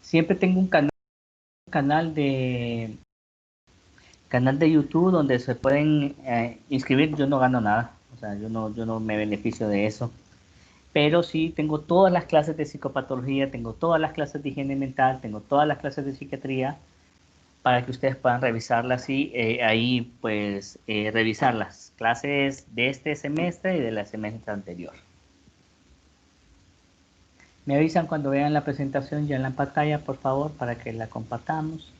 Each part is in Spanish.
Siempre tengo un canal de YouTube donde se pueden inscribir. Yo no gano nada, o sea, yo no me beneficio de eso, pero sí tengo todas las clases de psicopatología, tengo todas las clases de higiene mental, tengo todas las clases de psiquiatría para que ustedes puedan revisarlas y ahí pues revisar las clases de este semestre y de la semestre anterior. Me avisan cuando vean la presentación ya en la pantalla, por favor, para que la compartamos.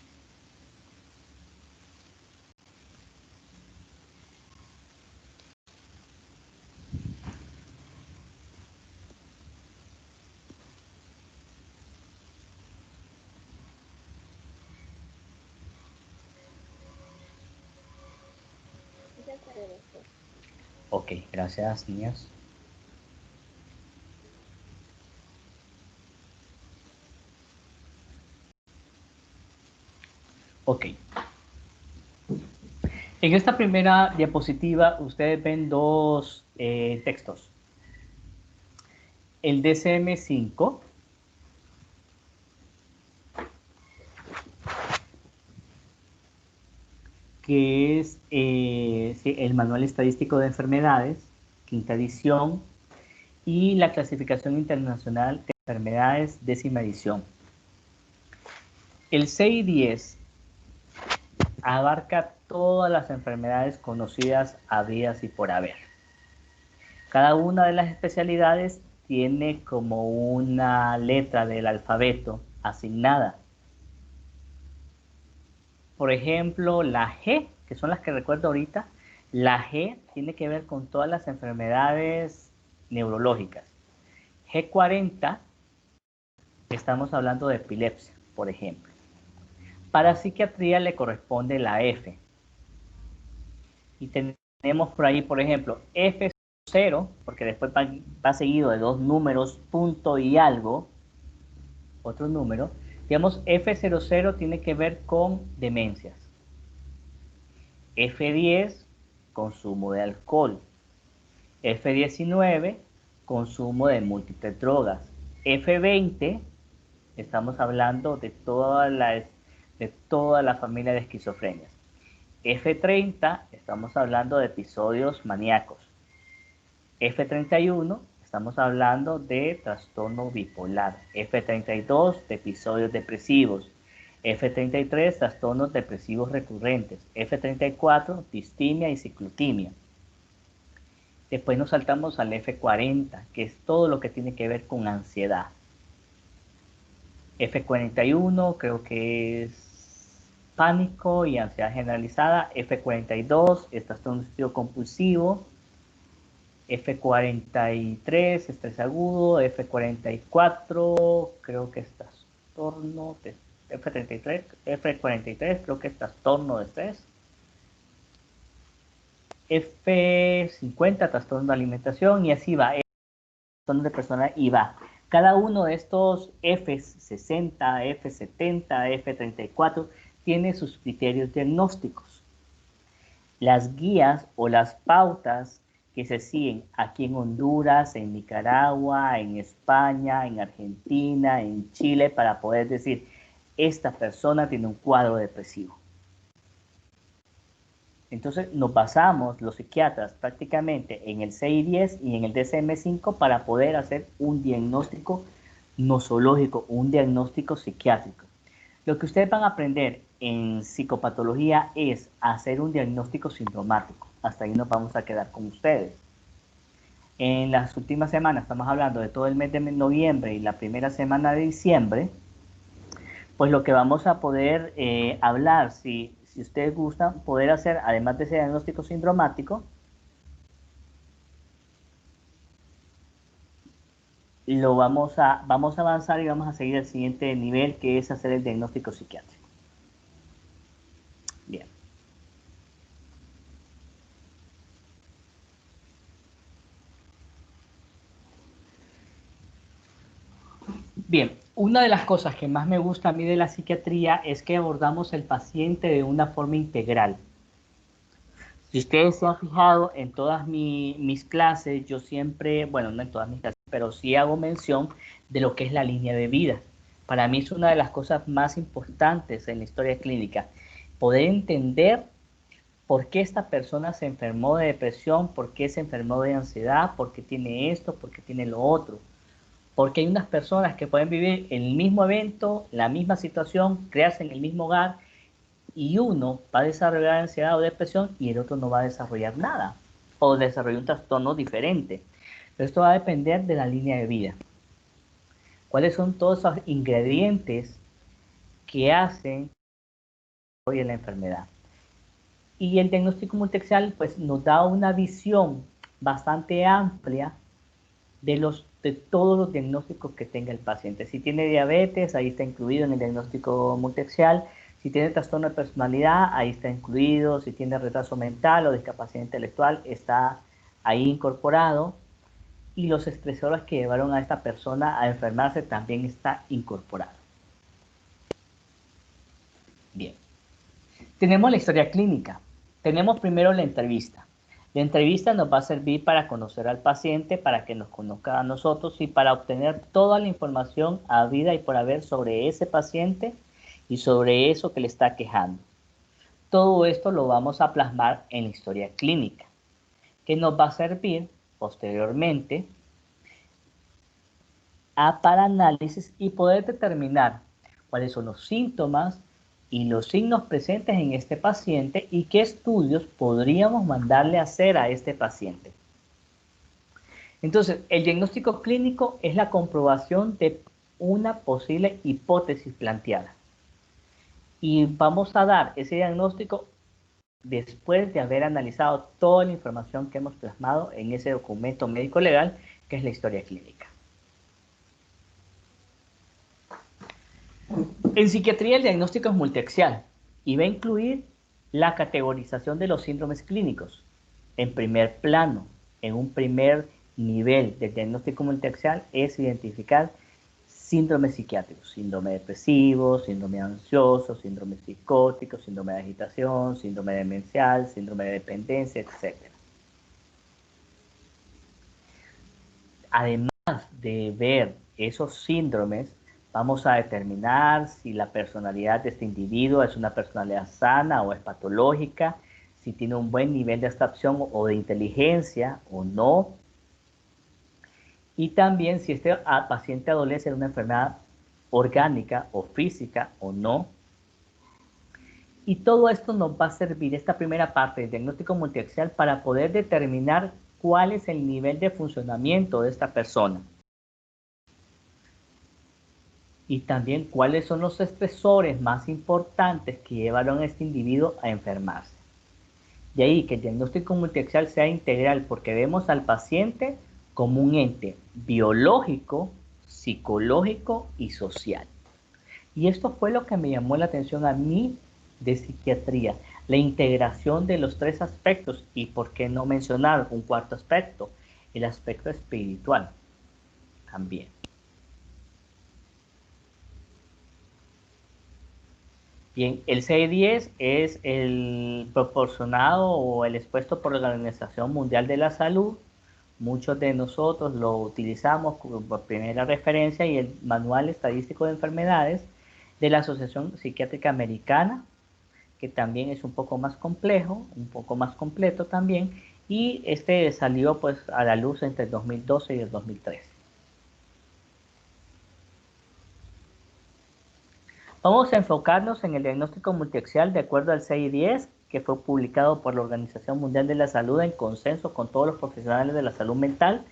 Ok, gracias, niños. Ok. En esta primera diapositiva ustedes ven dos textos. El DSM-5, que es el Manual Estadístico de Enfermedades, quinta edición, y la Clasificación Internacional de Enfermedades, décima edición. El CI-10 abarca todas las enfermedades conocidas habidas y por haber. Cada una de las especialidades tiene como una letra del alfabeto asignada. Por ejemplo, la G, que son las que recuerdo ahorita, la G tiene que ver con todas las enfermedades neurológicas. G40, estamos hablando de epilepsia, por ejemplo. Para psiquiatría le corresponde la F. Y tenemos por ahí, por ejemplo, F0, porque después va seguido de dos números, punto y algo, otro número. Digamos, F00 tiene que ver con demencias. F10, consumo de alcohol. F19, consumo de múltiples drogas. F20, estamos hablando de toda la familia de esquizofrenias. F30, estamos hablando de episodios maníacos. F31, estamos hablando de trastorno bipolar. F32, de episodios depresivos. F33, trastornos depresivos recurrentes. F34, distimia y ciclotimia. Después nos saltamos al F40, que es todo lo que tiene que ver con ansiedad. F41 creo que es pánico y ansiedad generalizada. F42 es trastorno obsesivo compulsivo. F43 estrés agudo. F44 creo que es trastorno de F43 creo que es trastorno de estrés. F50 trastorno de alimentación y así va. Trastorno de personalidad y va. Cada uno de estos F60, F70, F34 tiene sus criterios diagnósticos. Las guías o las pautas que se siguen aquí en Honduras, en Nicaragua, en España, en Argentina, en Chile, para poder decir, esta persona tiene un cuadro depresivo. Entonces nos basamos los psiquiatras prácticamente en el CI-10 y en el DSM-5 para poder hacer un diagnóstico nosológico, un diagnóstico psiquiátrico. Lo que ustedes van a aprender en psicopatología es hacer un diagnóstico sindromático. Hasta ahí nos vamos a quedar con ustedes. En las últimas semanas, estamos hablando de todo el mes de noviembre y la primera semana de diciembre, pues lo que vamos a poder hablar, si ustedes gustan, poder hacer, además de ese diagnóstico sindromático, vamos a avanzar y vamos a seguir al siguiente nivel, que es hacer el diagnóstico psiquiátrico. Bien. Bien, una de las cosas que más me gusta a mí de la psiquiatría es que abordamos el paciente de una forma integral. Si ustedes se han fijado en todas mis clases, yo siempre, bueno, no en todas mis clases, pero sí hago mención de lo que es la línea de vida. Para mí es una de las cosas más importantes en la historia clínica, poder entender por qué esta persona se enfermó de depresión, por qué se enfermó de ansiedad, por qué tiene esto, por qué tiene lo otro. Porque hay unas personas que pueden vivir el mismo evento, la misma situación, crearse en el mismo hogar, y uno va a desarrollar ansiedad o depresión y el otro no va a desarrollar nada, o desarrollar un trastorno diferente. Pero esto va a depender de la línea de vida. ¿Cuáles son todos esos ingredientes que hacen hoy en la enfermedad? Y el diagnóstico multiaxial pues, nos da una visión bastante amplia de todos los diagnósticos que tenga el paciente. Si tiene diabetes, ahí está incluido en el diagnóstico multiaxial. Si tiene trastorno de personalidad, ahí está incluido. Si tiene retraso mental o discapacidad intelectual, está ahí incorporado. Y los estresores que llevaron a esta persona a enfermarse también está incorporado. Bien. Tenemos la historia clínica. Tenemos primero la entrevista. La entrevista nos va a servir para conocer al paciente, para que nos conozca a nosotros y para obtener toda la información habida y por haber sobre ese paciente y sobre eso que le está quejando. Todo esto lo vamos a plasmar en la historia clínica, que nos va a servir posteriormente para análisis y poder determinar cuáles son los síntomas y los signos presentes en este paciente y qué estudios podríamos mandarle a hacer a este paciente. Entonces, el diagnóstico clínico es la comprobación de una posible hipótesis planteada. Y vamos a dar ese diagnóstico después de haber analizado toda la información que hemos plasmado en ese documento médico legal, que es la historia clínica. En psiquiatría el diagnóstico es multiaxial y va a incluir la categorización de los síndromes clínicos. En primer plano, en un primer nivel del diagnóstico multiaxial es identificar síndromes psiquiátricos, síndrome depresivo, síndrome ansioso, síndrome psicótico, síndrome de agitación, síndrome demencial, síndrome de dependencia, etc. Además de ver esos síndromes, vamos a determinar si la personalidad de este individuo es una personalidad sana o es patológica, si tiene un buen nivel de abstracción o de inteligencia o no, y también si este paciente adolece de una enfermedad orgánica o física o no. Y todo esto nos va a servir, esta primera parte del diagnóstico multiaxial, para poder determinar cuál es el nivel de funcionamiento de esta persona. Y también cuáles son los estresores más importantes que llevaron a este individuo a enfermarse. De ahí que el diagnóstico multiaxial sea integral, porque vemos al paciente como un ente biológico, psicológico y social. Y esto fue lo que me llamó la atención a mí de psiquiatría, la integración de los tres aspectos y por qué no mencionar un cuarto aspecto, el aspecto espiritual también. Bien, el CI-10 es el proporcionado o el expuesto por la Organización Mundial de la Salud. Muchos de nosotros lo utilizamos como primera referencia y el Manual Estadístico de Enfermedades de la Asociación Psiquiátrica Americana, que también es un poco más complejo, un poco más completo también, y este salió pues a la luz entre el 2012 y el 2013. Vamos a enfocarnos en el diagnóstico multiaxial de acuerdo al CI-10, que fue publicado por la Organización Mundial de la Salud en consenso con todos los profesionales de la salud mental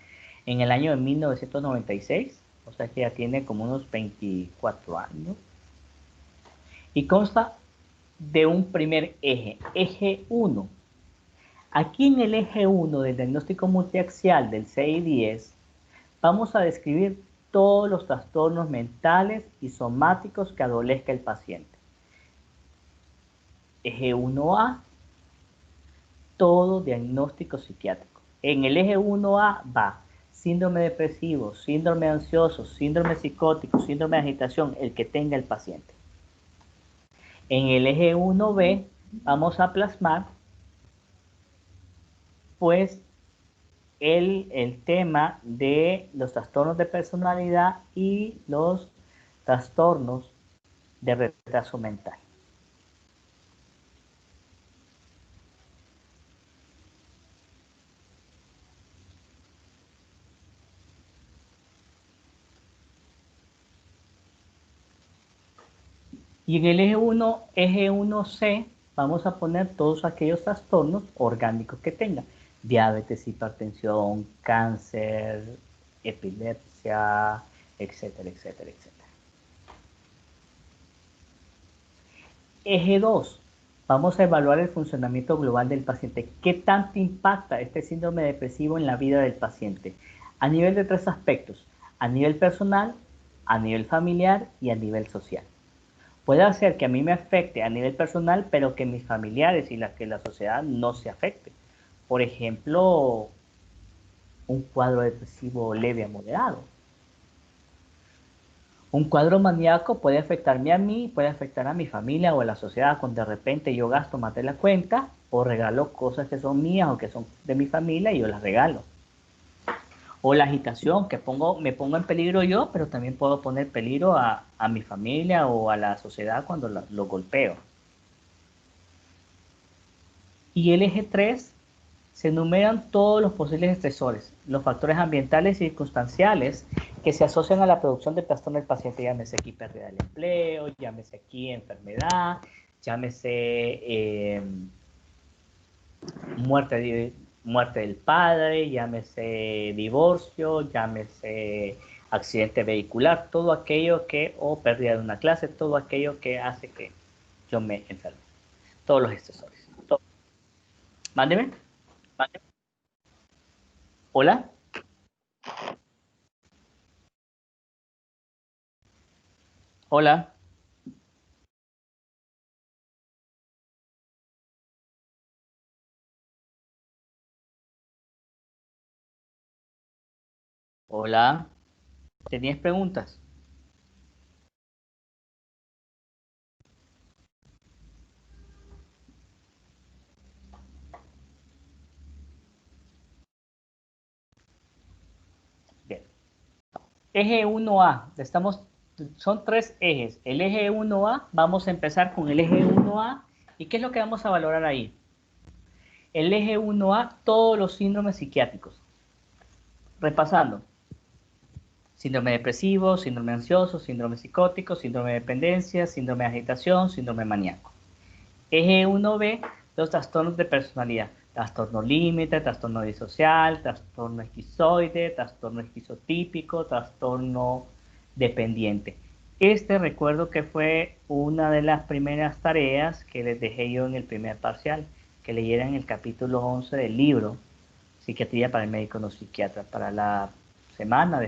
en el año de 1996, o sea que ya tiene como unos 24 años, y consta de un primer eje, eje 1. Aquí en el eje 1 del diagnóstico multiaxial del CI-10 vamos a describir todos los trastornos mentales y somáticos que adolezca el paciente. Eje 1A, todo diagnóstico psiquiátrico. En el eje 1A va síndrome depresivo, síndrome ansioso, síndrome psicótico, síndrome de agitación, el que tenga el paciente. En el eje 1B vamos a plasmar pues el tema de los trastornos de personalidad y los trastornos de retraso mental. Y en el eje 1C, vamos a poner todos aquellos trastornos orgánicos que tenga. Diabetes, hipertensión, cáncer, epilepsia, etcétera, etcétera, etcétera. Eje 2. Vamos a evaluar el funcionamiento global del paciente. ¿Qué tanto impacta este síndrome depresivo en la vida del paciente? A nivel de 3 aspectos. A nivel personal, a nivel familiar y a nivel social. Puede hacer que a mí me afecte a nivel personal, pero que mis familiares y que la sociedad no se afecte. Por ejemplo, un cuadro depresivo leve a moderado. Un cuadro maníaco puede afectarme a mí, puede afectar a mi familia o a la sociedad cuando de repente yo gasto más de la cuenta o regalo cosas que son mías o que son de mi familia y yo las regalo. O la agitación, que me pongo en peligro yo, pero también puedo poner peligro a mi familia o a la sociedad cuando lo golpeo. Y el eje 3 se enumeran todos los posibles estresores, los factores ambientales y circunstanciales que se asocian a la producción de trastorno del paciente, llámese aquí pérdida del empleo, llámese aquí enfermedad, llámese muerte del padre, llámese divorcio, llámese accidente vehicular, todo aquello o pérdida de una clase, todo aquello que hace que yo me enferme. Todos los estresores. Mándeme. Hola. Hola. Hola. ¿Tenías preguntas? Bien. Eje 1A. Son 3 ejes. El eje 1A, vamos a empezar con el eje 1A. ¿Y qué es lo que vamos a valorar ahí? El eje 1A, todos los síndromes psiquiátricos. Repasando. Síndrome depresivo, síndrome ansioso, síndrome psicótico, síndrome de dependencia, síndrome de agitación, síndrome maníaco. Eje 1B, los trastornos de personalidad. Trastorno límite, trastorno disocial, trastorno esquizoide, trastorno esquizotípico, trastorno dependiente. Recuerdo que fue una de las primeras tareas que les dejé yo en el primer parcial, que leyeran el capítulo 11 del libro Psiquiatría para el médico no psiquiatra. Para la semana,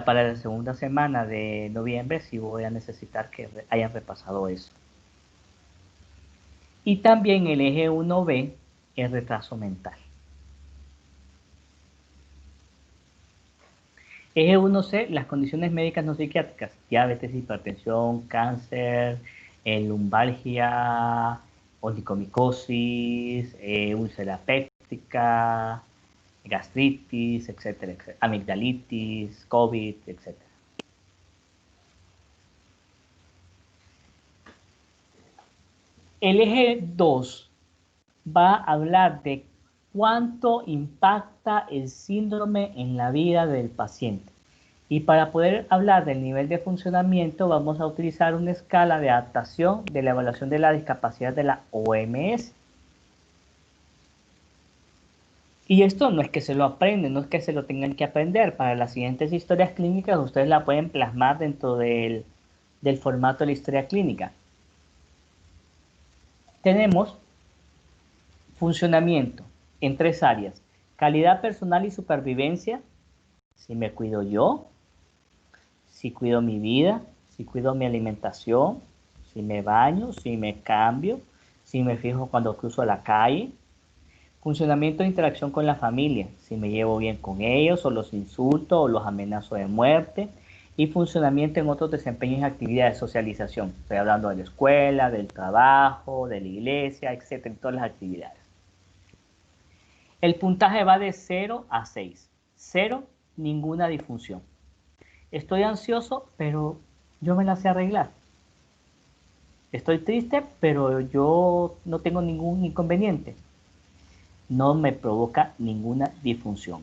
para la segunda semana de noviembre, sí voy a necesitar que hayan repasado eso. Y también el eje 1B, el retraso mental. Eje 1C, las condiciones médicas no psiquiátricas, diabetes, hipertensión, cáncer, lumbalgia, onicomicosis, úlcera péptica, gastritis, etcétera, etcétera, amigdalitis, COVID, etcétera. El eje 2 va a hablar de cuánto impacta el síndrome en la vida del paciente. Y para poder hablar del nivel de funcionamiento vamos a utilizar una escala de adaptación de la evaluación de la discapacidad de la OMS. Y esto no es que se lo aprenden, no es que se lo tengan que aprender. Para las siguientes historias clínicas ustedes la pueden plasmar dentro del formato de la historia clínica. Tenemos funcionamiento en 3 áreas. Calidad personal y supervivencia. Si me cuido yo, si cuido mi vida, si cuido mi alimentación, si me baño, si me cambio, si me fijo cuando cruzo la calle. Funcionamiento de interacción con la familia, si me llevo bien con ellos o los insulto o los amenazo de muerte. Y funcionamiento en otros desempeños y actividades de socialización. Estoy hablando de la escuela, del trabajo, de la iglesia, etcétera, todas las actividades. El puntaje va de 0 a 6. 0, ninguna disfunción. Estoy ansioso, pero yo me la sé arreglar. Estoy triste, pero yo no tengo ningún inconveniente. No me provoca ninguna disfunción.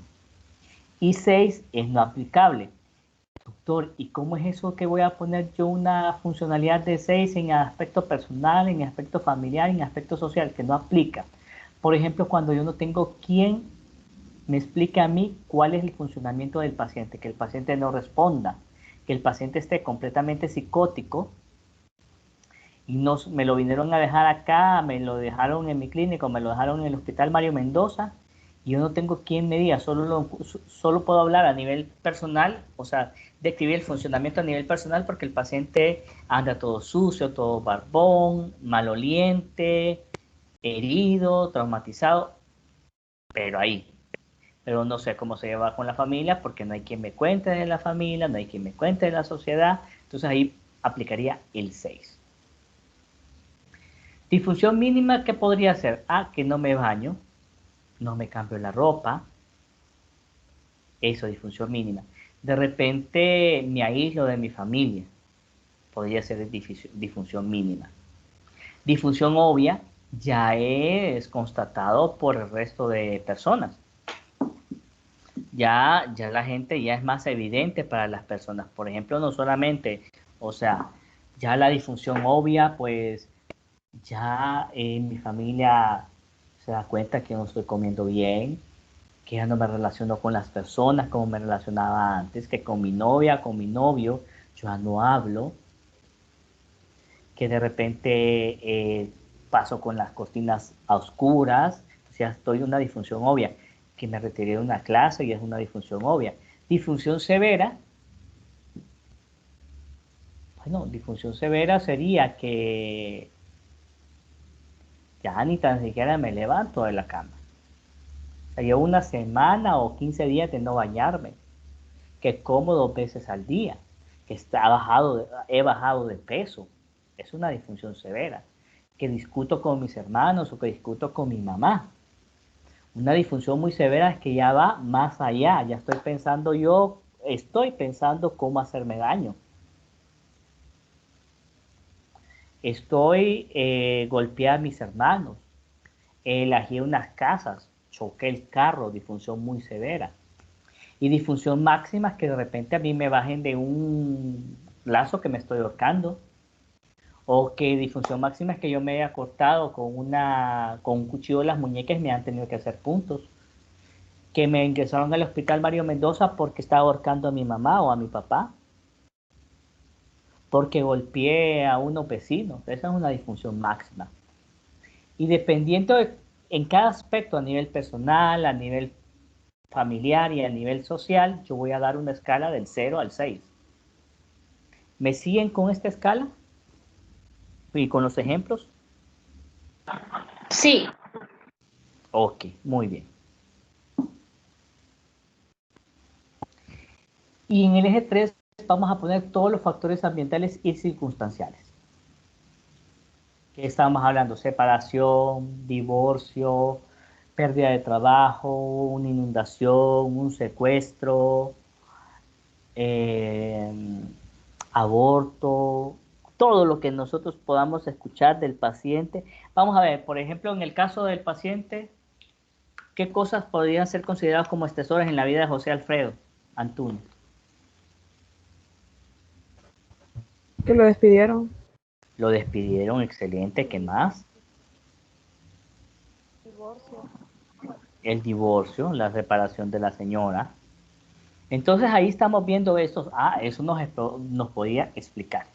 Y 6 es no aplicable. Doctor, ¿y cómo es eso que voy a poner yo una funcionalidad de 6 en aspecto personal, en aspecto familiar, en aspecto social, que no aplica? Por ejemplo, cuando yo no tengo quien me explique a mí cuál es el funcionamiento del paciente, que el paciente no responda, que el paciente esté completamente psicótico y no, me lo vinieron a dejar acá, me lo dejaron en mi clínico, me lo dejaron en el Hospital Mario Mendoza, y yo no tengo quien me diga, solo puedo hablar a nivel personal, o sea, describir el funcionamiento a nivel personal porque el paciente anda todo sucio, todo barbón, maloliente, herido, traumatizado, pero ahí. Pero no sé cómo se lleva con la familia porque no hay quien me cuente de la familia, no hay quien me cuente de la sociedad, entonces ahí aplicaría el 6. Disfunción mínima, ¿qué podría ser? Ah, que no me baño, no me cambio la ropa, eso, disfunción mínima. De repente me aíslo de mi familia, podría ser disfunción mínima. Disfunción obvia ya es constatado por el resto de personas. Ya la gente ya es más evidente para las personas. Por ejemplo, no solamente, o sea, ya la disfunción obvia, pues ya mi familia se da cuenta que no estoy comiendo bien, que ya no me relaciono con las personas como me relacionaba antes, que con mi novia, con mi novio, yo ya no hablo, que de repente paso con las cortinas a oscuras, o sea, estoy en una disfunción obvia, que me retiré de una clase y es una disfunción obvia. Disfunción severa, bueno, disfunción severa sería que ya ni tan siquiera me levanto de la cama. O sea, llevo una semana o 15 días de no bañarme, que como 2 veces al día, que he bajado de peso. Es una disfunción severa. Que discuto con mis hermanos o que discuto con mi mamá. Una disfunción muy severa es que ya va más allá. Ya estoy pensando cómo hacerme daño. Golpeé a mis hermanos. Elegí unas casas. Choqué el carro. Disfunción muy severa. Y disfunción máxima es que de repente a mí me bajen de un lazo que me estoy ahorcando. O que disfunción máxima es que yo me haya cortado con un cuchillo de las muñecas y me han tenido que hacer puntos. Que me ingresaron al hospital Mario Mendoza porque estaba ahorcando a mi mamá o a mi papá. Porque golpeé a unos vecinos. Esa es una disfunción máxima. Y dependiendo en cada aspecto, a nivel personal, a nivel familiar y a nivel social, yo voy a dar una escala del 0 al 6. ¿Me siguen con esta escala? ¿Y con los ejemplos? Sí. Ok, muy bien. Y en el eje 3 vamos a poner todos los factores ambientales y circunstanciales. ¿Qué estábamos hablando? Separación, divorcio, pérdida de trabajo, una inundación, un secuestro, eh, aborto, todo lo que nosotros podamos escuchar del paciente. Vamos a ver, por ejemplo, en el caso del paciente, ¿qué cosas podrían ser consideradas como estresoras en la vida de José Alfredo Antunes? Que lo despidieron. Lo despidieron, excelente, ¿qué más? Divorcio. El divorcio, la separación de la señora. Entonces ahí estamos viendo eso. Ah, eso nos podía explicar.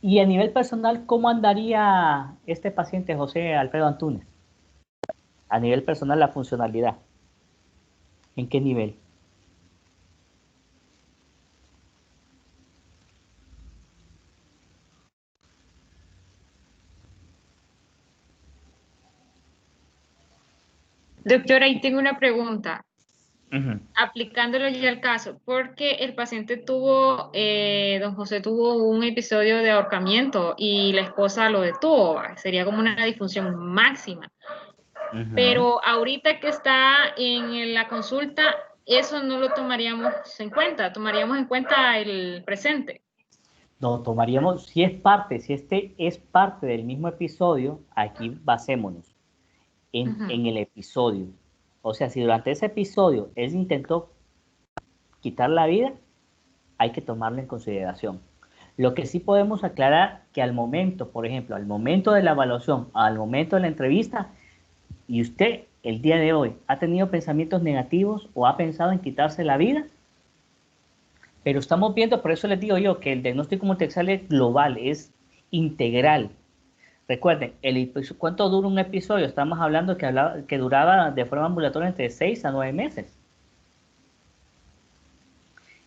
Y a nivel personal, ¿cómo andaría este paciente José Alfredo Antunes? A nivel personal, la funcionalidad. ¿En qué nivel? Doctora, ahí tengo una pregunta, Ujú. aplicándolo ya al caso, porque el paciente don José tuvo un episodio de ahorcamiento y la esposa lo detuvo, sería como una disfunción máxima. Ujú. Pero ahorita que está en la consulta, eso no lo tomaríamos en cuenta, tomaríamos en cuenta el presente. No, tomaríamos, si este es parte del mismo episodio, aquí basémonos en el episodio. O sea, si durante ese episodio él intentó quitar la vida, hay que tomarlo en consideración. Lo que sí podemos aclarar que al momento, por ejemplo, al momento de la evaluación, al momento de la entrevista, y usted el día de hoy ha tenido pensamientos negativos o ha pensado en quitarse la vida, pero estamos viendo, por eso les digo yo, que el diagnóstico multiaxial es global, es integral. Recuerden, ¿cuánto dura un episodio? Estamos hablando que duraba de forma ambulatoria entre 6 a 9 meses.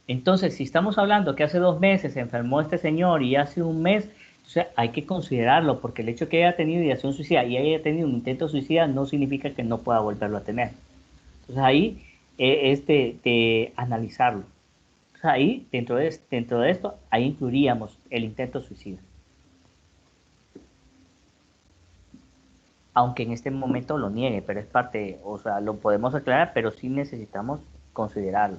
Entonces, si estamos hablando que hace 2 meses se enfermó este señor y hace un mes, o sea, hay que considerarlo, porque el hecho de que haya tenido ideación suicida y haya tenido un intento suicida no significa que no pueda volverlo a tener. Entonces, ahí es de analizarlo. O sea, ahí, dentro de esto, ahí incluiríamos el intento suicida. Aunque en este momento lo niegue, pero es parte, o sea, lo podemos aclarar, pero sí necesitamos considerarlo.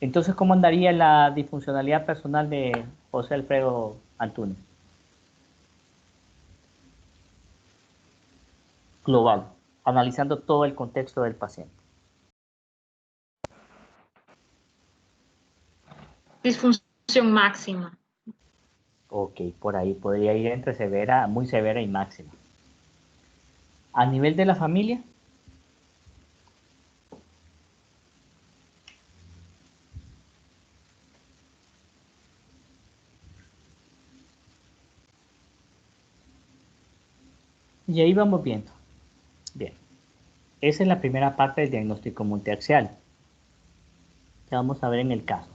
Entonces, ¿cómo andaría la disfuncionalidad personal de José Alfredo Antunes? Global, analizando todo el contexto del paciente. Disfunción máxima. Ok, por ahí podría ir entre severa, muy severa y máxima. A nivel de la familia, y ahí vamos viendo. Bien, esa es la primera parte del diagnóstico multiaxial que vamos a ver en el caso.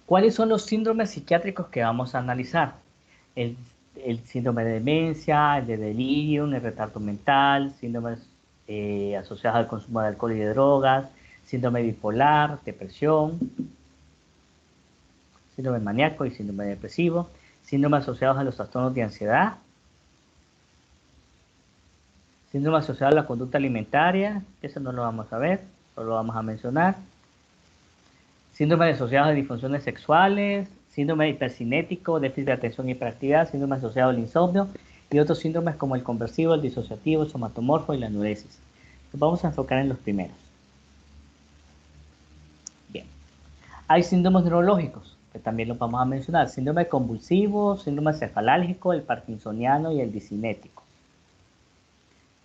¿Cuáles son los síndromes psiquiátricos que vamos a analizar? El, el síndrome de demencia, el de delirium, el retardo mental, síndromes asociados al consumo de alcohol y de drogas, síndrome bipolar, depresión, síndrome maníaco y síndrome depresivo, síndromes asociados a los trastornos de ansiedad, síndrome asociado a la conducta alimentaria, eso no lo vamos a ver, solo lo vamos a mencionar, síndrome asociados a disfunciones sexuales, síndrome hipercinético, déficit de atención y hiperactividad, síndrome asociado al insomnio y otros síndromes como el conversivo, el disociativo, el somatomorfo y la anuresis. Nos vamos a enfocar en los primeros. Bien. Hay síndromes neurológicos, que también los vamos a mencionar. Síndrome convulsivo, síndrome cefalálgico, el parkinsoniano y el disinético.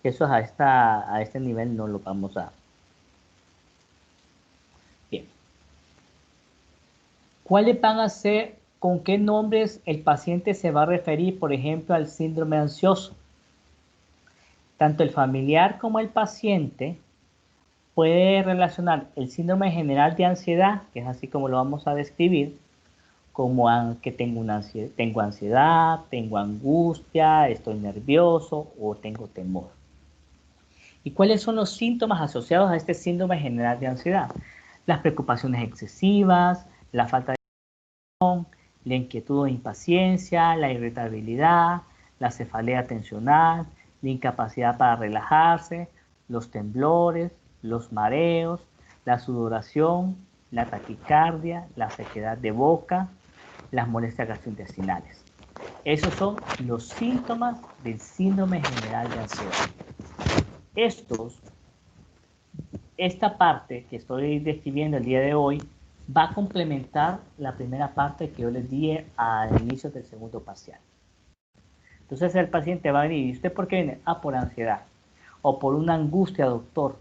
Eso a este nivel no lo vamos a... Bien. ¿Cuáles van a ser, con qué nombres el paciente se va a referir, por ejemplo, al síndrome ansioso? Tanto el familiar como el paciente puede relacionar el síndrome general de ansiedad, que es así como lo vamos a describir, como que tengo ansiedad, tengo angustia, estoy nervioso o tengo temor. ¿Y cuáles son los síntomas asociados a este síndrome general de ansiedad? Las preocupaciones excesivas, la falta de atención, la inquietud o impaciencia, la irritabilidad, la cefalea tensional, la incapacidad para relajarse, los temblores, los mareos, la sudoración, la taquicardia, la sequedad de boca, las molestias gastrointestinales. Esos son los síntomas del síndrome general de ansiedad. Esta parte que estoy describiendo el día de hoy va a complementar la primera parte que yo les di al inicio del segundo parcial. Entonces el paciente va a venir, ¿y usted por qué viene? Ah, por ansiedad, o por una angustia, doctor,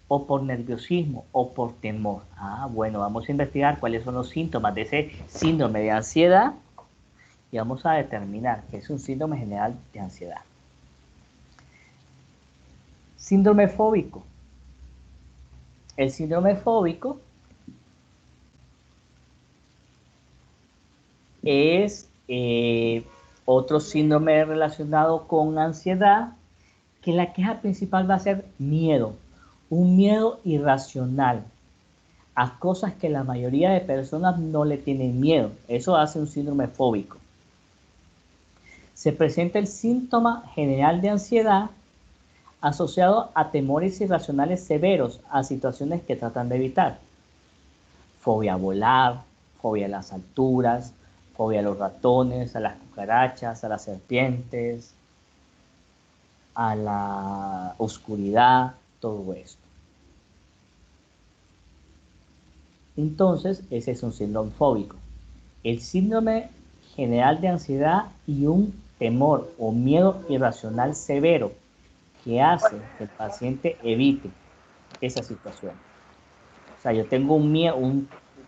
o por nerviosismo, o por temor. Ah, bueno, vamos a investigar cuáles son los síntomas de ese síndrome de ansiedad y vamos a determinar que es un síndrome general de ansiedad. Síndrome fóbico. El síndrome fóbico es otro síndrome relacionado con ansiedad, que la queja principal va a ser miedo, un miedo irracional a cosas que la mayoría de personas no le tienen miedo. Eso hace un síndrome fóbico. Se presenta el síntoma general de ansiedad asociado a temores irracionales severos a situaciones que tratan de evitar. Fobia a volar, fobia a las alturas, fobia a los ratones, a las cucarachas, a las serpientes, a la oscuridad, todo esto. Entonces, ese es un síndrome fóbico. El síndrome general de ansiedad y un temor o miedo irracional severo que hace que el paciente evite esa situación. O sea, yo tengo un miedo,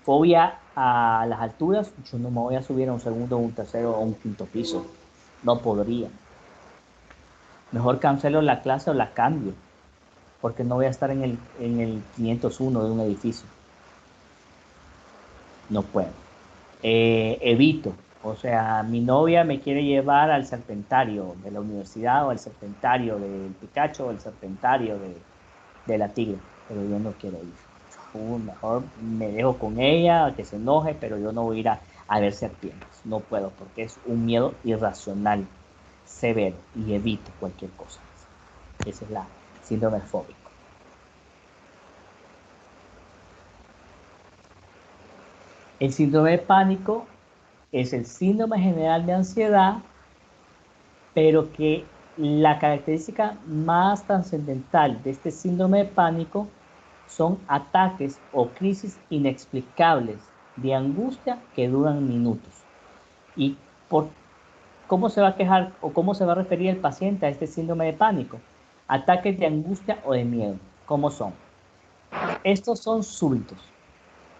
fobia a las alturas, yo no me voy a subir a un segundo, un tercero o un quinto piso. No podría. Mejor cancelo la clase o la cambio, porque no voy a estar en el 501 de un edificio. No puedo. Evito. O sea, mi novia me quiere llevar al serpentario de la universidad o al serpentario del Picacho o al serpentario de la Tigre, pero yo no quiero ir. Mejor me dejo con ella, que se enoje, pero yo no voy a ir a ver serpientes. No puedo, porque es un miedo irracional, severo, y evito cualquier cosa. Esa es la síndrome fóbico. El síndrome de pánico es el síndrome general de ansiedad, pero que la característica más trascendental de este síndrome de pánico son ataques o crisis inexplicables de angustia que duran minutos. ¿Y por cómo se va a quejar o cómo se va a referir el paciente a este síndrome de pánico? Ataques de angustia o de miedo. ¿Cómo son? Estos son súbitos.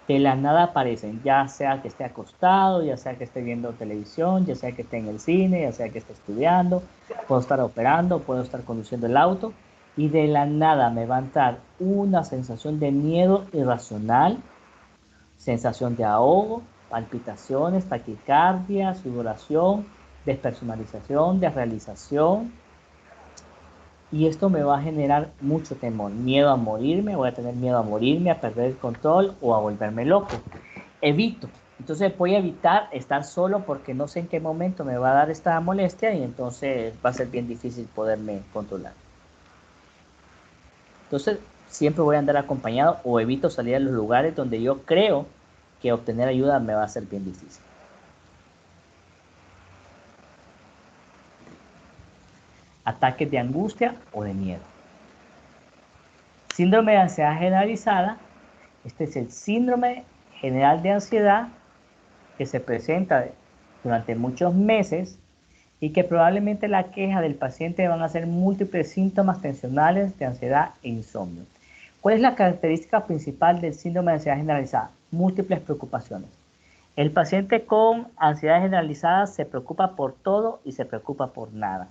De la nada aparecen, ya sea que esté acostado, ya sea que esté viendo televisión, ya sea que esté en el cine, ya sea que esté estudiando, puedo estar operando, puedo estar conduciendo el auto, y de la nada me va a entrar una sensación de miedo irracional, sensación de ahogo, palpitaciones, taquicardia, sudoración, despersonalización, desrealización, y esto me va a generar mucho temor, miedo a morirme, voy a tener miedo a morirme, a perder el control o a volverme loco. Evito. Entonces voy a evitar estar solo porque no sé en qué momento me va a dar esta molestia y entonces va a ser bien difícil poderme controlar. Entonces siempre voy a andar acompañado o evito salir a los lugares donde yo creo que obtener ayuda me va a ser bien difícil. Ataques de angustia o de miedo. Síndrome de ansiedad generalizada. Este es el síndrome general de ansiedad que se presenta durante muchos meses y que probablemente la queja del paciente van a ser múltiples síntomas tensionales de ansiedad e insomnio. ¿Cuál es la característica principal del síndrome de ansiedad generalizada? Múltiples preocupaciones. El paciente con ansiedad generalizada se preocupa por todo y se preocupa por nada.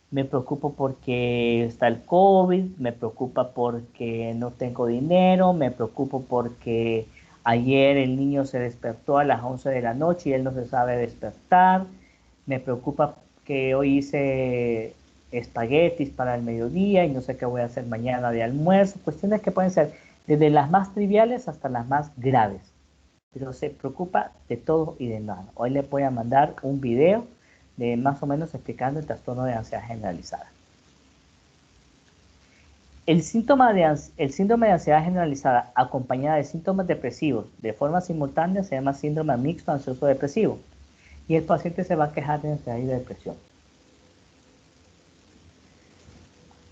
Me preocupo porque está el COVID, me preocupa porque no tengo dinero, me preocupo porque ayer el niño se despertó a las 11 de la noche y él no se sabe despertar, me preocupa que hoy hice espaguetis para el mediodía y no sé qué voy a hacer mañana de almuerzo, cuestiones que pueden ser desde las más triviales hasta las más graves, pero se preocupa de todo y de nada. Hoy le voy a mandar un video de más o menos explicando el trastorno de ansiedad generalizada. El síndrome de ansiedad generalizada acompañada de síntomas depresivos de forma simultánea se llama síndrome mixto ansioso depresivo y el paciente se va a quejar de ansiedad y de depresión.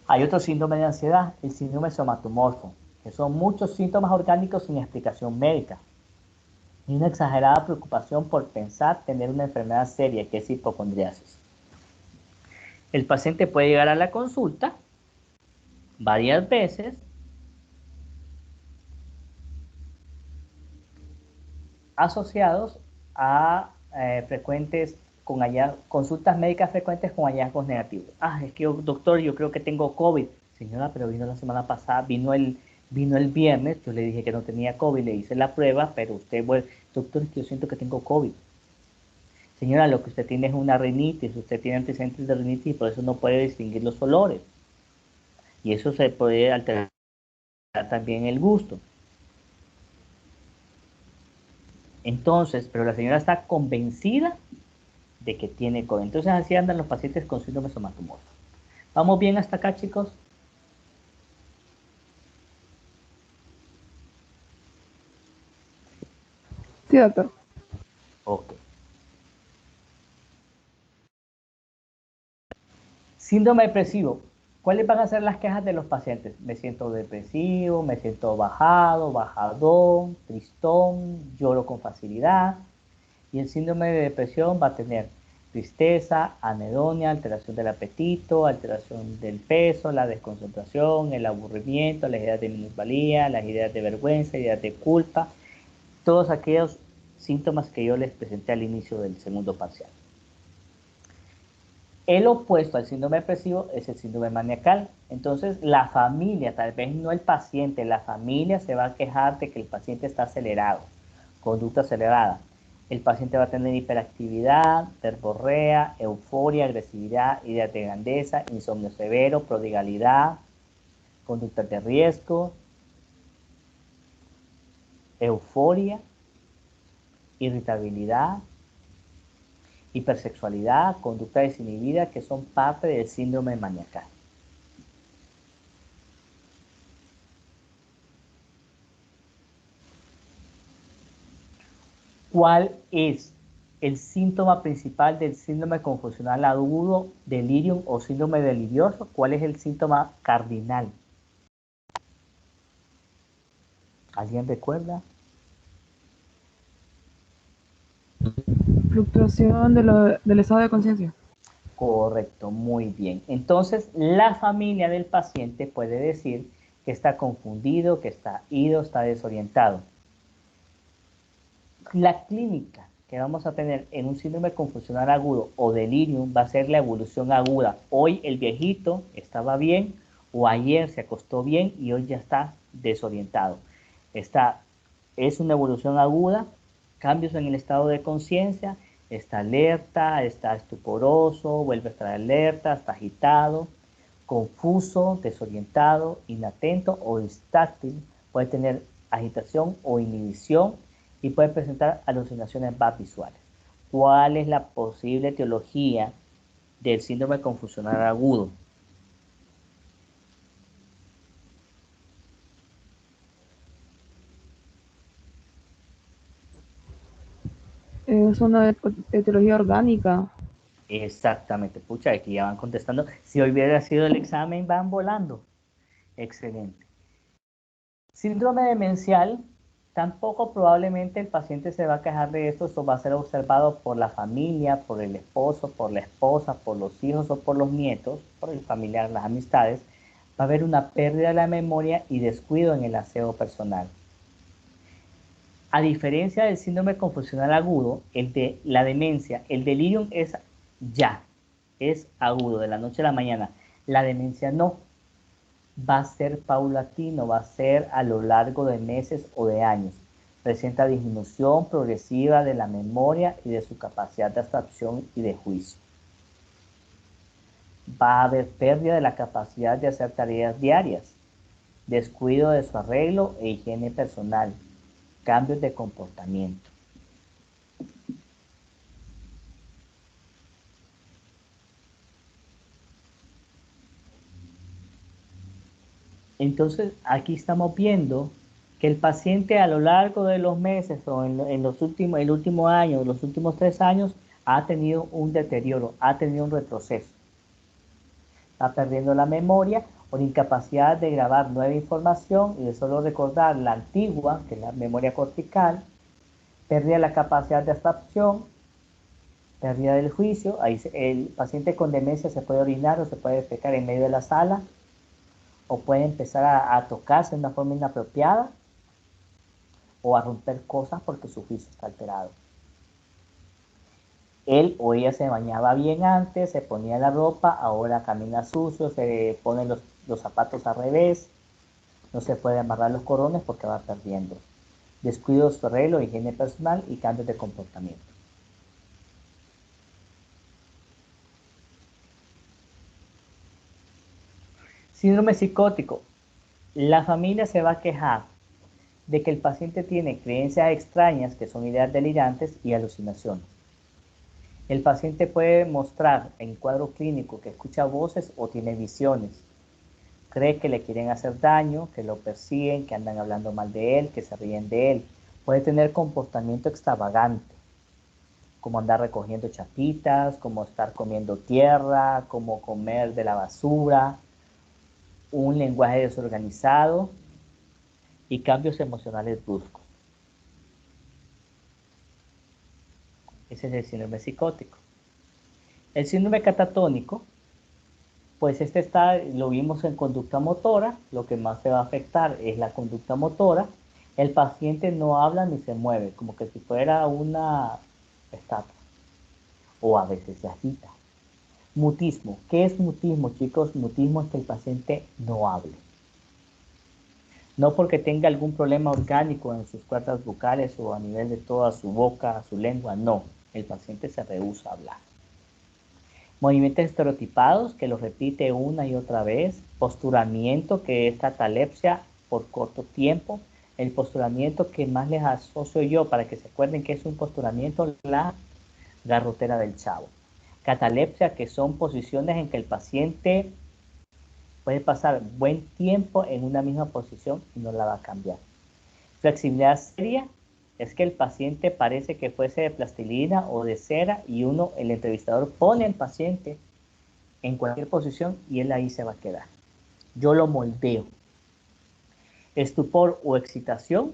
Hay otro síndrome de ansiedad, el síndrome somatomorfo, que son muchos síntomas orgánicos sin explicación médica y una exagerada preocupación por pensar tener una enfermedad seria que es hipocondriasis. El paciente puede llegar a la consulta varias veces asociados a frecuentes consultas médicas frecuentes con hallazgos negativos. Es que doctor, yo creo que tengo COVID. Señora, pero vino la semana pasada, vino el viernes, yo le dije que no tenía COVID, le hice la prueba, pero usted, bueno, doctor, es que yo siento que tengo COVID. Señora, lo que usted tiene es una rinitis, usted tiene antecedentes de rinitis y por eso no puede distinguir los olores. Y eso se puede alterar también el gusto. Entonces, pero la señora está convencida de que tiene COVID. Entonces así andan los pacientes con síndrome somatomorfo. ¿Vamos bien hasta acá, chicos? Sí, doctor. Ok. Síndrome depresivo. ¿Cuáles van a ser las quejas de los pacientes? Me siento depresivo, me siento bajado, bajadón, tristón, lloro con facilidad. Y el síndrome de depresión va a tener tristeza, anedonia, alteración del apetito, alteración del peso, la desconcentración, el aburrimiento, las ideas de minusvalía, las ideas de vergüenza, ideas de culpa, todos aquellos síntomas que yo les presenté al inicio del segundo parcial. El opuesto al síndrome depresivo es el síndrome maniacal. Entonces, la familia, tal vez no el paciente, la familia se va a quejar de que el paciente está acelerado, conducta acelerada. El paciente va a tener hiperactividad, verborrea, euforia, agresividad, ideas de grandeza, insomnio severo, prodigalidad, conductas de riesgo, euforia, irritabilidad, hipersexualidad, conducta desinhibida, que son parte del síndrome maniacal. ¿Cuál es el síntoma principal del síndrome confusional agudo, delirium o síndrome delirioso? ¿Cuál es el síntoma cardinal? ¿Alguien recuerda? Fluctuación del estado de conciencia. Correcto, muy bien. Entonces, la familia del paciente puede decir que está confundido, que está ido, está desorientado. La clínica que vamos a tener en un síndrome confusional agudo o delirium va a ser la evolución aguda. Hoy el viejito estaba bien o ayer se acostó bien y hoy ya está desorientado. Es una evolución aguda, cambios en el estado de conciencia, está alerta, está estuporoso, vuelve a estar alerta, está agitado, confuso, desorientado, inatento o distáctil, puede tener agitación o inhibición y puede presentar alucinaciones visuales. ¿Cuál es la posible etiología del síndrome confusional agudo? Es una etiología orgánica. Exactamente, pucha, aquí ya van contestando. Si hoy hubiera sido el examen, van volando. Excelente. Síndrome demencial, tampoco probablemente el paciente se va a quejar de esto. Esto va a ser observado por la familia, por el esposo, por la esposa, por los hijos o por los nietos, por el familiar, las amistades. Va a haber una pérdida de la memoria y descuido en el aseo personal. A diferencia del síndrome confusional agudo, el de la demencia, el delirium es ya, es agudo, de la noche a la mañana. La demencia no, va a ser paulatino, va a ser a lo largo de meses o de años. Presenta disminución progresiva de la memoria y de su capacidad de abstracción y de juicio. Va a haber pérdida de la capacidad de hacer tareas diarias, descuido de su arreglo e higiene personal, cambios de comportamiento. Entonces, aquí estamos viendo que el paciente a lo largo de los meses o en los últimos, el último año, los últimos 3 años, ha tenido un deterioro, ha tenido un retroceso. Está perdiendo la memoria por incapacidad de grabar nueva información y de solo recordar la antigua, que es la memoria cortical, pérdida de la capacidad de abstracción, pérdida del juicio. Ahí el paciente con demencia se puede orinar o se puede defecar en medio de la sala, o puede empezar a tocarse de una forma inapropiada o a romper cosas porque su juicio está alterado. Él o ella se bañaba bien antes, se ponía la ropa, ahora camina sucio, se pone los zapatos al revés, no se puede amarrar los cordones porque va perdiendo. Descuido de su arreglo, higiene personal y cambios de comportamiento. Síndrome psicótico. La familia se va a quejar de que el paciente tiene creencias extrañas, que son ideas delirantes y alucinaciones. El paciente puede mostrar en cuadro clínico que escucha voces o tiene visiones. Cree que le quieren hacer daño, que lo persiguen, que andan hablando mal de él, que se ríen de él. Puede tener comportamiento extravagante, como andar recogiendo chapitas, como estar comiendo tierra, como comer de la basura, un lenguaje desorganizado y cambios emocionales bruscos. Ese es el síndrome psicótico. El síndrome catatónico, pues lo vimos en conducta motora, lo que más se va a afectar es la conducta motora. El paciente no habla ni se mueve, como que si fuera una estatua, o a veces se agita. Mutismo. ¿Qué es mutismo, chicos? Mutismo es que el paciente no hable. No porque tenga algún problema orgánico en sus cuerdas vocales o a nivel de toda su boca, su lengua, no. El paciente se rehúsa a hablar. Movimientos estereotipados, que los repite una y otra vez. Posturamiento, que es catalepsia por corto tiempo. El posturamiento que más les asocio yo, para que se acuerden que es un posturamiento, la garrotera del Chavo. Catalepsia, que son posiciones en que el paciente puede pasar buen tiempo en una misma posición y no la va a cambiar. Flexibilidad seria es que el paciente parece que fuese de plastilina o de cera y el entrevistador pone al paciente en cualquier posición y él ahí se va a quedar. Yo lo moldeo. Estupor o excitación.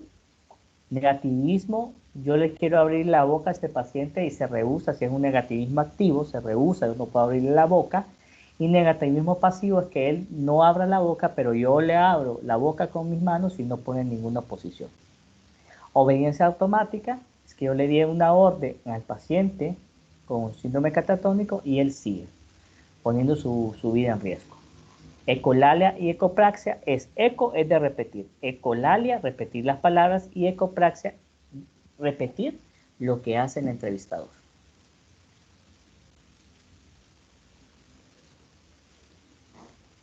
Negativismo, yo le quiero abrir la boca a este paciente y se rehúsa. Si es un negativismo activo, se rehúsa, yo no puedo abrirle la boca. Y negativismo pasivo es que él no abra la boca, pero yo le abro la boca con mis manos y no pone en ninguna posición. Obediencia automática es que yo le di una orden al paciente con síndrome catatónico y él sigue, poniendo su vida en riesgo. Ecolalia y ecopraxia eco es de repetir. Ecolalia, repetir las palabras, y ecopraxia, repetir lo que hace el entrevistador.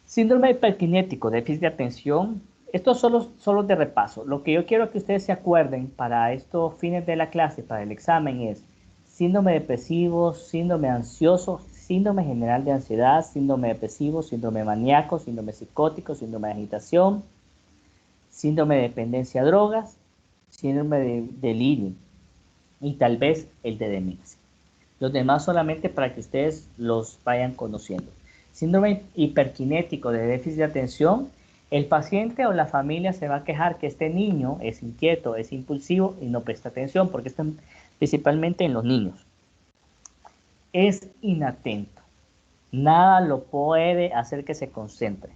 Síndrome hiperkinético, déficit de atención. Estos son solo de repaso. Lo que yo quiero que ustedes se acuerden para estos fines de la clase, para el examen, es síndrome depresivo, síndrome ansioso, síndrome general de ansiedad, síndrome depresivo, síndrome maníaco, síndrome psicótico, síndrome de agitación, síndrome de dependencia a drogas, síndrome de delirio y tal vez el de demencia. Los demás solamente para que ustedes los vayan conociendo. Síndrome hiperkinético de déficit de atención. El paciente o la familia se va a quejar que este niño es inquieto, es impulsivo y no presta atención, porque esto principalmente en los niños. Es inatento. Nada lo puede hacer que se concentre.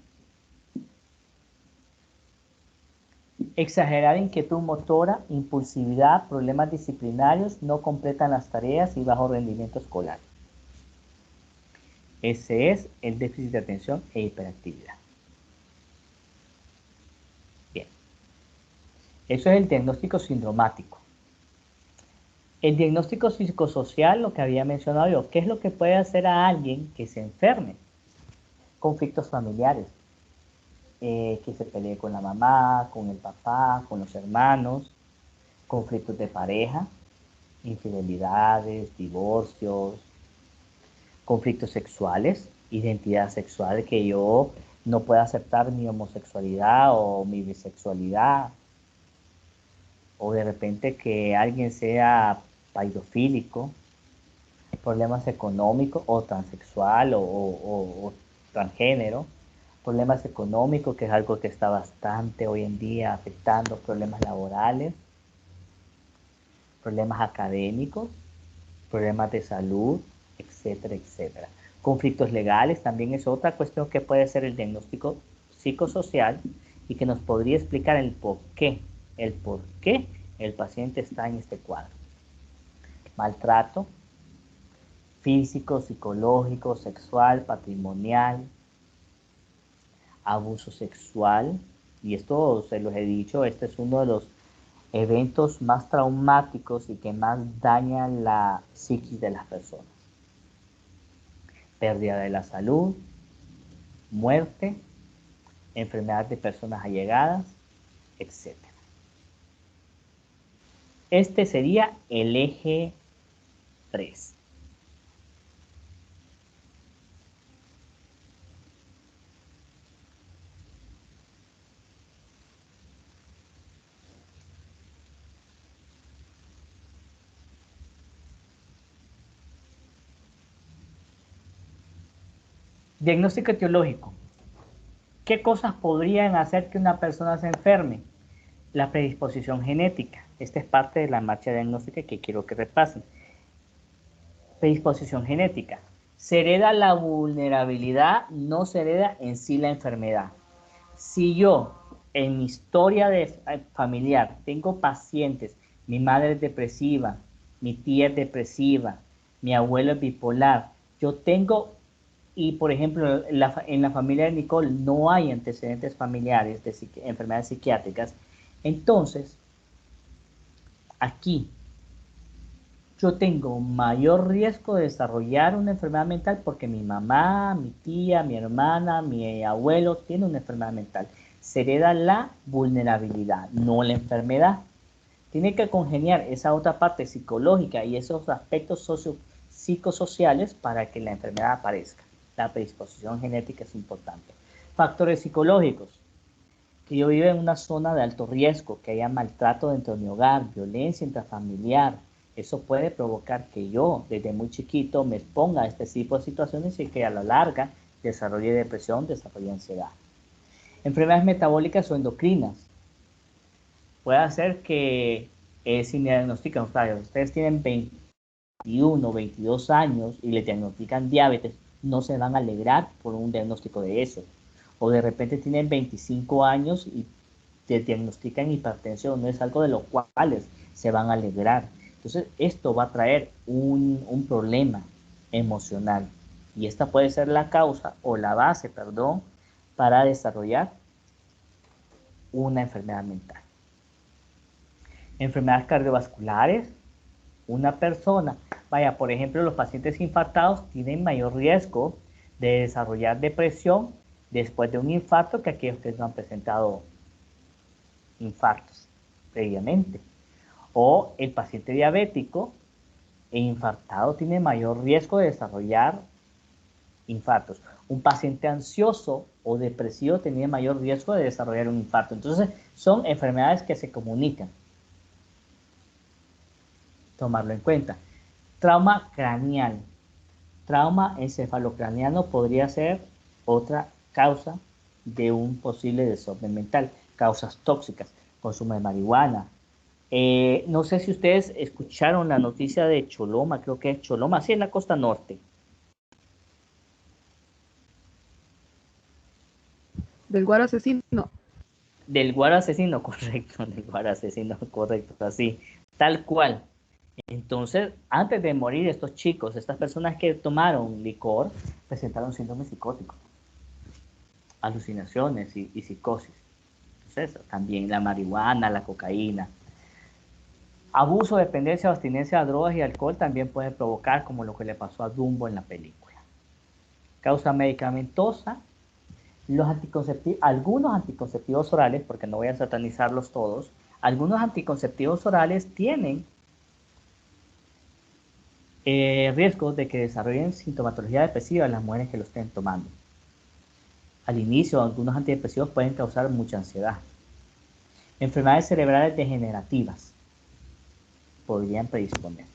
Exagerada inquietud motora, impulsividad, problemas disciplinarios, no completan las tareas y bajo rendimiento escolar. Ese es el déficit de atención e hiperactividad. Bien, eso es el diagnóstico sindromático. El diagnóstico psicosocial, lo que había mencionado yo, ¿qué es lo que puede hacer a alguien que se enferme? Conflictos familiares, que se pelee con la mamá, con el papá, con los hermanos, conflictos de pareja, infidelidades, divorcios, conflictos sexuales, identidad sexual, que yo no pueda aceptar mi homosexualidad o mi bisexualidad, o de repente que alguien sea paidofílico, problemas económicos o transexual o transgénero, problemas económicos, que es algo que está bastante hoy en día afectando, problemas laborales, problemas académicos, problemas de salud, etcétera, etcétera. Conflictos legales también es otra cuestión que puede ser el diagnóstico psicosocial y que nos podría explicar el por qué el paciente está en este cuadro. Maltrato físico, psicológico, sexual, patrimonial, abuso sexual, y esto se los he dicho, este es uno de los eventos más traumáticos y que más dañan la psiquis de las personas. Pérdida de la salud, muerte, enfermedad de personas allegadas, etc. Este sería el eje 3. Diagnóstico etiológico. ¿Qué cosas podrían hacer que una persona se enferme? La predisposición genética. Esta es parte de la marcha diagnóstica que quiero que repasen. Predisposición genética. Se hereda la vulnerabilidad, no se hereda en sí la enfermedad. Si yo en mi historia familiar tengo pacientes, mi madre es depresiva, mi tía es depresiva, mi abuelo es bipolar, yo tengo, y por ejemplo en la familia de Nicole no hay antecedentes familiares de enfermedades psiquiátricas, entonces aquí yo tengo mayor riesgo de desarrollar una enfermedad mental porque mi mamá, mi tía, mi hermana, mi abuelo tiene una enfermedad mental. Se hereda la vulnerabilidad, no la enfermedad. Tiene que congeniar esa otra parte psicológica y esos aspectos psicosociales para que la enfermedad aparezca. La predisposición genética es importante. Factores psicológicos. Que yo viva en una zona de alto riesgo, que haya maltrato dentro de mi hogar, violencia intrafamiliar. Eso puede provocar que yo, desde muy chiquito, me exponga a este tipo de situaciones y que a la larga desarrolle depresión, desarrolle ansiedad. Enfermedades metabólicas o endocrinas. Puede hacer que si me diagnostican, claro, ustedes tienen 21, 22 años y le diagnostican diabetes, no se van a alegrar por un diagnóstico de eso. O de repente tienen 25 años y te diagnostican hipertensión, no es algo de lo cuales se van a alegrar. Entonces, esto va a traer un problema emocional y esta puede ser la causa o la base, perdón, para desarrollar una enfermedad mental. Enfermedades cardiovasculares, una persona, vaya, por ejemplo, los pacientes infartados tienen mayor riesgo de desarrollar depresión después de un infarto que aquellos que no han presentado infartos previamente. O el paciente diabético e infartado tiene mayor riesgo de desarrollar infartos. Un paciente ansioso o depresivo tiene mayor riesgo de desarrollar un infarto. Entonces, son enfermedades que se comunican. Tomarlo en cuenta. Trauma craneal. Trauma encefalocraniano podría ser otra causa de un posible desorden mental. Causas tóxicas, consumo de marihuana. No sé si ustedes escucharon la noticia de Choloma, creo que es Choloma, sí, en la costa norte. Del guaro asesino. Del guaro asesino, correcto, del guaro asesino, correcto, así, tal cual. Entonces, antes de morir estos chicos, estas personas que tomaron licor, presentaron síndrome psicótico, alucinaciones y psicosis. Entonces, también la marihuana, la cocaína. Abuso, dependencia o abstinencia a drogas y alcohol también puede provocar, como lo que le pasó a Dumbo en la película. Causa medicamentosa. Algunos anticonceptivos orales, porque no voy a satanizarlos todos, algunos anticonceptivos orales tienen riesgos de que desarrollen sintomatología depresiva en las mujeres que lo estén tomando. Al inicio, algunos antidepresivos pueden causar mucha ansiedad. Enfermedades cerebrales degenerativas podrían predisponer.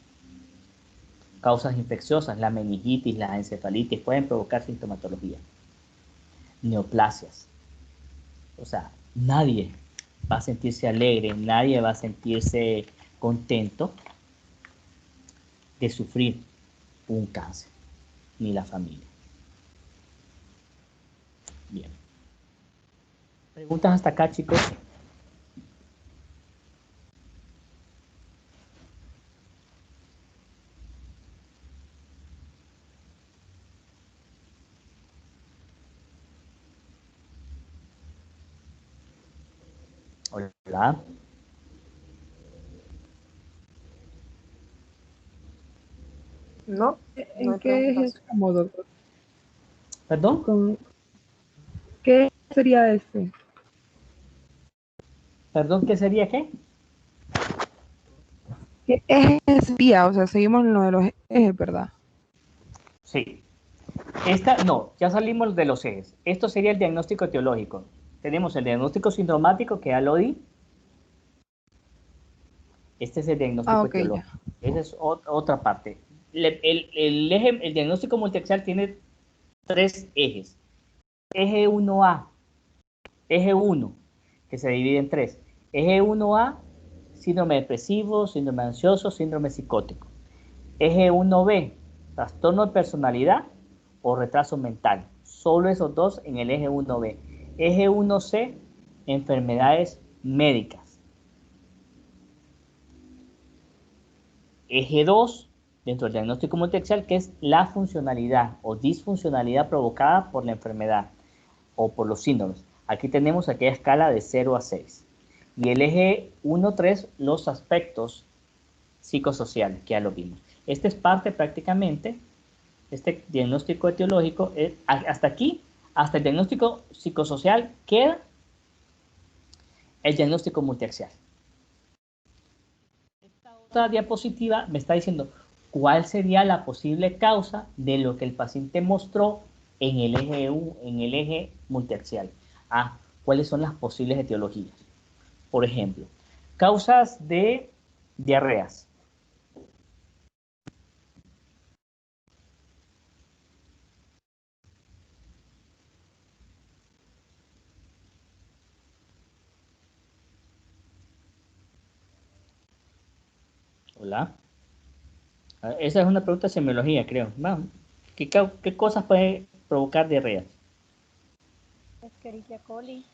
Causas infecciosas, la meningitis, la encefalitis pueden provocar sintomatología. Neoplasias. O sea, nadie va a sentirse alegre, nadie va a sentirse contento de sufrir un cáncer, ni la familia. Bien. ¿Preguntas hasta acá, chicos? Hola. No, no ¿En hay qué preguntas. es como, doctor? ¿Perdón? ¿Qué sería este? ¿Perdón qué sería qué? ¿Qué eje sería? O sea, seguimos en lo de los ejes, ¿verdad? Sí. No, ya salimos de los ejes. Esto sería el diagnóstico etiológico. Tenemos el diagnóstico sindromático, que ya lo di. Este es el diagnóstico Ok, ya. etiológico. Esa es otra parte. El diagnóstico multiaxial tiene tres ejes. Eje 1A, eje 1, que se divide en tres. Eje 1A, síndrome depresivo, síndrome ansioso, síndrome psicótico. Eje 1B, trastorno de personalidad o retraso mental. Solo esos dos en el eje 1B. Eje 1C, enfermedades médicas. Eje 2, dentro del diagnóstico multiaxial, que es la funcionalidad o disfuncionalidad provocada por la enfermedad o por los síndromes. Aquí tenemos aquella escala de 0 a 6. Y el eje 1-3, los aspectos psicosociales, que ya lo vimos. Este es parte prácticamente, este diagnóstico etiológico, hasta aquí, hasta el diagnóstico psicosocial, queda el diagnóstico multiaxial. Esta otra diapositiva me está diciendo cuál sería la posible causa de lo que el paciente mostró en el eje multiaxial. ¿Cuáles son las posibles etiologías? Por ejemplo, causas de diarreas. Hola. Esa es una pregunta de semiología, creo. Vamos. ¿Qué cosas puede provocar diarreas? Escherichia coli.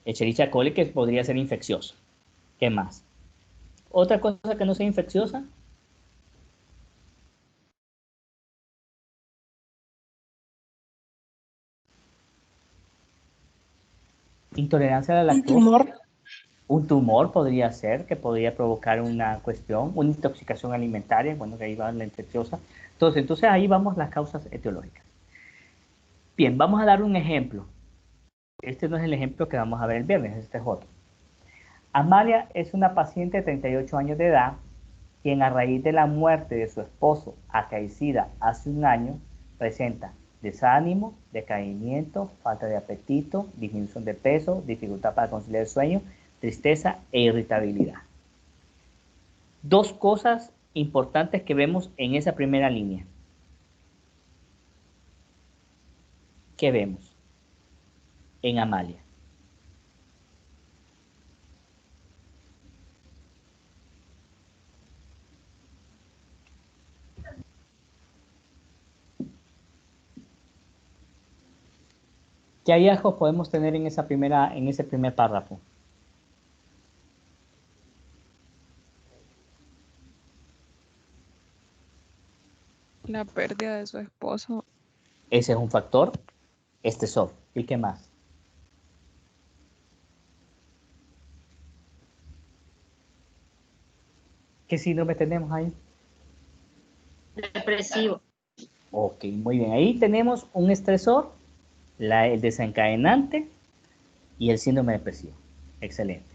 Escherichia coli, que podría ser infecciosa. ¿Qué más? Otra cosa que no sea infecciosa. Intolerancia a la lactosa. Un tumor. Un tumor podría ser, que podría provocar una cuestión, una intoxicación alimentaria, bueno, que ahí va la infecciosa. Entonces ahí vamos las causas etiológicas. Bien, vamos a dar un ejemplo. Este no es el ejemplo que vamos a ver el viernes, este es otro. Amalia es una paciente de 38 años de edad, quien a raíz de la muerte de su esposo acaecida hace un año, presenta desánimo, decaimiento, falta de apetito, disminución de peso, dificultad para conciliar el sueño, tristeza e irritabilidad. Dos cosas importantes que vemos en esa primera línea. ¿Qué vemos en Amalia? ¿Qué hallazgos podemos tener en ese primer párrafo? La pérdida de su esposo. Ese es un factor estresor. ¿Y qué más? ¿Qué síndrome tenemos ahí? Depresivo. Ok, muy bien. Ahí tenemos un estresor, el desencadenante y el síndrome depresivo. Excelente.